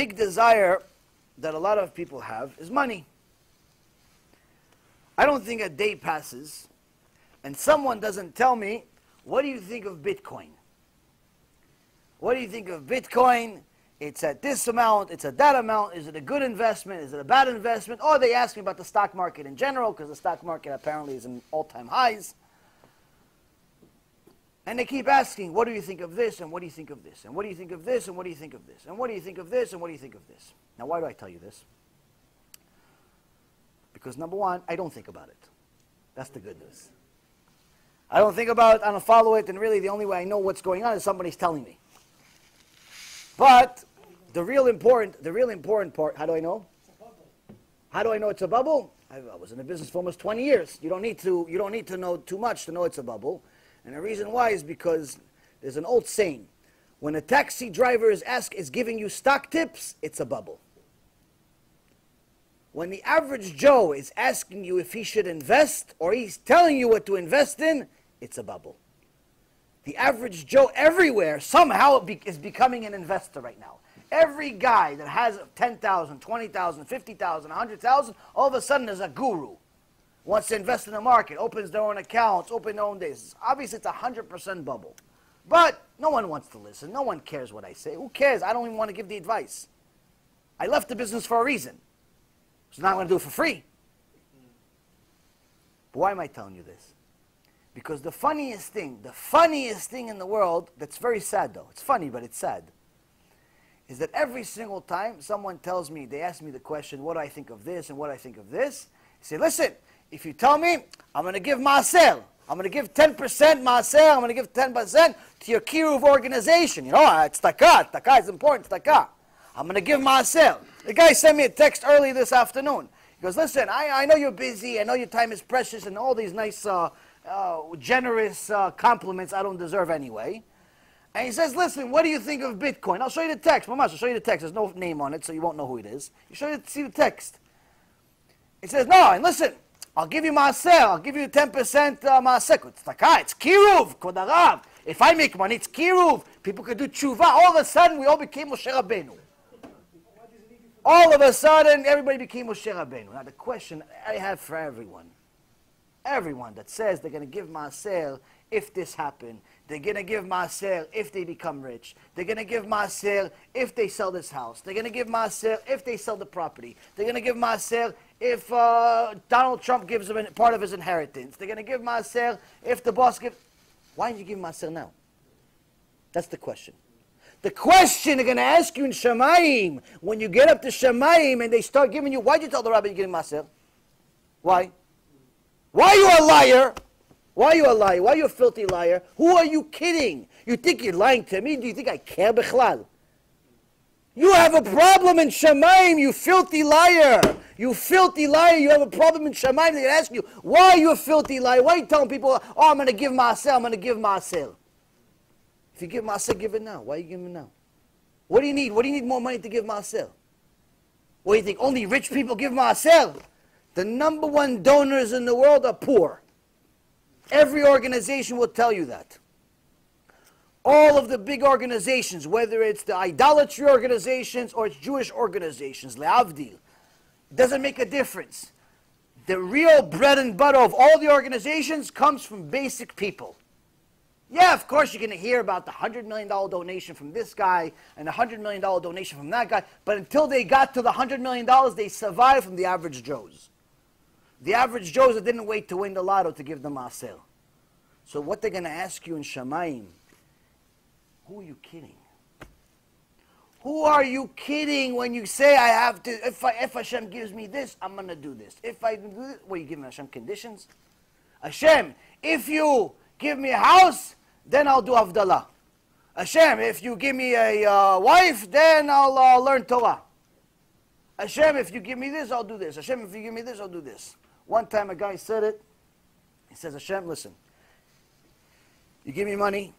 big desire that a lot of people have is money. I don't think a day passes and someone doesn't tell me, what do you think of Bitcoin? What do you think of Bitcoin? It's at this amount, it's at that amount. Is it a good investment? Is it a bad investment? Or they ask me about the stock market in general, because the stock market apparently is in all-time highs. And they keep asking, what do you think of this? And what do you think of this? And what do you think of this? And what do you think of this? And what do you think of this? And what do you think of this? Now, why do I tell you this? Because number one, I don't think about it. That's the good news. I don't think about it, I don't follow it, and really the only way I know what's going on is somebody's telling me. But the real important part, how do I know? It's a bubble. How do I know it's a bubble? I was in the business for almost 20 years. You don't need to know too much to know it's a bubble. And the reason why is because there's an old saying. When a taxi driver is giving you stock tips, it's a bubble. When the average Joe is asking you if he should invest, or he's telling you what to invest in, it's a bubble. The average Joe everywhere somehow is becoming an investor right now. Every guy that has 10,000, 20,000, 50,000, 100,000, all of a sudden is a guru. Wants to invest in the market, opens their own accounts, open their own days. Obviously, it's a 100% bubble. But no one wants to listen. No one cares what I say. Who cares? I don't even want to give the advice. I left the business for a reason. So now I'm going to do it for free. But why am I telling you this? Because the funniest thing in the world, that's very sad though, it's funny but it's sad, is that every single time someone tells me, they ask me the question, what do I think of this and what do I think of this? I say, listen, if you tell me, I'm going to give maaser, I'm going to give 10% maaser, I'm going to give 10% to your kiruv organization. You know, it's tzedakah is important, tzedakah. I'm going to give maaser. The guy sent me a text early this afternoon. He goes, listen, I know you're busy, I know your time is precious, and all these nice, generous compliments I don't deserve anyway. And he says, listen, what do you think of Bitcoin? I'll show you the text. Mamash, I'll show you the text. There's no name on it, so you won't know who it is. You see the text. He says, no, and listen, I'll give you maaser. I'll give you 10% maaser. It's kiruv, kodarav. If I make money, it's kiruv. People could do tshuva. All of a sudden, we all became Moshe Rabbeinu. All of a sudden, everybody became Moshe Rabbeinu. Now, the question I have for everyone that says they're going to give maaser if this happened, they're going to give maaser if they become rich, they're going to give maaser if they sell this house, they're going to give maaser if they sell the property, they're going to give maaser if Donald Trump gives them part of his inheritance, they're going to give maaser if the boss gives. Why didn't you give maaser now? That's the question. The question they're going to ask you in Shamayim, when you get up to Shamayim and they start giving you, why did you tell the rabbi you're giving maaser? Why? Why are you a liar? Why are you a liar? Why are you a filthy liar? Who are you kidding? You think you're lying to me? Do you think I care bichlal? You have a problem in Shamayim, you filthy liar. You filthy liar, you have a problem in Shamayim. They're going to ask you, why are you a filthy liar? Why are you telling people, oh, I'm going to give maaser, I'm going to give maaser? If you give maaser, give it now. Why are you giving it now? What do you need? What do you need more money to give maaser? What do you think? Only rich people give maaser? The #1 donors in the world are poor. Every organization will tell you that. All of the big organizations, whether it's the idolatry organizations or it's Jewish organizations, le'avdil, doesn't make a difference. The real bread and butter of all the organizations comes from basic people. Yeah, of course you're going to hear about the $100 million donation from this guy and the $100 million donation from that guy, but until they got to the $100 million, they survived from the average Joes. The average Joes that didn't wait to win the lotto to give them maaser. So what they're going to ask you in Shamayim, who are you kidding? Who are you kidding when you say I have to, if Hashem gives me this, I'm going to do this. If I do this, what are you giving Hashem conditions? Hashem, if you give me a house, then I'll do Havdalah. Hashem, if you give me a wife, then I'll learn Torah. Hashem, if you give me this, I'll do this. Hashem, if you give me this, I'll do this. One time a guy said it. He says, Hashem, listen. You give me money,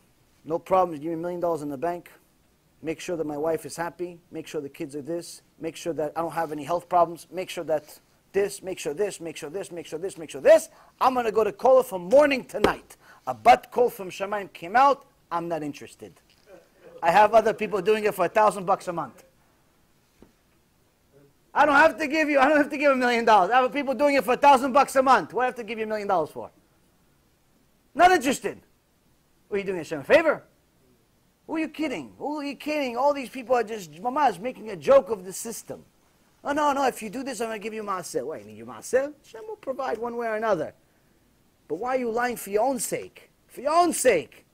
no problem. You give me $1 million in the bank. Make sure that my wife is happy. Make sure the kids are this. Make sure that I don't have any health problems. Make sure that this, make sure this, make sure this, make sure this, make sure this. I'm going to go to Kola from morning to night. A bat kol from Shamayim came out. I'm not interested. I have other people doing it for $1,000 a month. I don't have to give $1 million. I have people doing it for $1,000 a month. What do I have to give you $1 million for? Not interested. Are you doing Hashem a favor? Who are you kidding? Who are you kidding? All these people are just mamaz making a joke of the system. Oh no, if you do this, I'm going to give you maaseh. Wait, you need your maaseh? Hashem will provide one way or another. But why are you lying for your own sake? For your own sake.